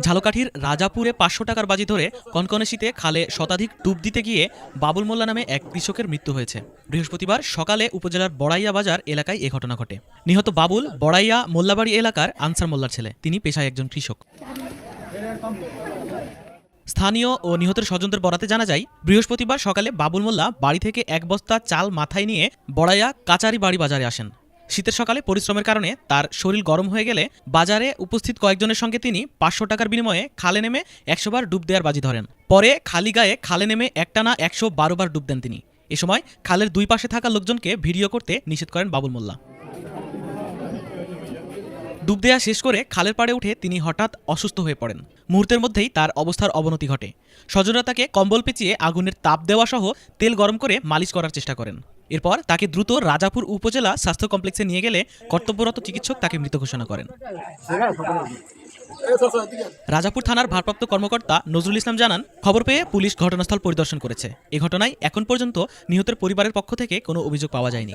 ঝালকাঠির রাজাপুরে ৫০০ টাকার বাজি ধরে কনকনে শীতে খালে শতাধিক ডুব দিতে গিয়ে বাবুল মোল্লা নামে এক কৃষকের মৃত্যু হয়েছে। বৃহস্পতিবার সকালে উপজেলার বড়াইয়া বাজার এলাকায় এ ঘটনা ঘটে। নিহত বাবুল বড়াইয়া মোল্লাবাড়ি এলাকার আনসার মোল্লার ছেলে। তিনি পেশায় একজন কৃষক। স্থানীয় ও নিহতের স্বজনদের বরাতে জানা যায়, বৃহস্পতিবার সকালে বাবুল মোল্লা বাড়ি থেকে এক বস্তা চাল মাথায় নিয়ে বড়াইয়া কাচারি বাড়ি বাজারে আসেন। শীতের সকালে পরিশ্রমের কারণে তার শরীর গরম হয়ে গেলে বাজারে উপস্থিত কয়েকজনের সঙ্গে তিনি ৫০০ টাকার বিনিময়ে খালে নেমে ১০০ বার ডুব দেওয়ার বাজি ধরেন। পরে খালি গায়ে খালে নেমে একটানা ১১২ বার ডুব দেন তিনি। এ সময় খালের দুই পাশে থাকা লোকজনকে ভিডিও করতে নিষেধ করেন বাবুল মোল্লা। ডুব দেয়া শেষ করে খালের পাড়ে উঠে তিনি হঠাৎ অসুস্থ হয়ে পড়েন। মুহূর্তের মধ্যেই তার অবস্থার অবনতি ঘটে। স্বজনরা তাকে কম্বল পেঁচিয়ে আগুনের তাপ দেওয়া সহ তেল গরম করে মালিশ করার চেষ্টা করেন। এরপর তাকে দ্রুত রাজাপুর উপজেলা স্বাস্থ্য কমপ্লেক্সে নিয়ে গেলে কর্তব্যরত চিকিৎসক তাকে মৃত ঘোষণা করেন। রাজাপুর থানার ভারপ্রাপ্ত কর্মকর্তা নজরুল ইসলাম জানান, খবর পেয়ে পুলিশ ঘটনাস্থল পরিদর্শন করেছে। এ ঘটনায় এখন পর্যন্ত নিহতের পরিবারের পক্ষ থেকে কোনো অভিযোগ পাওয়া যায়নি।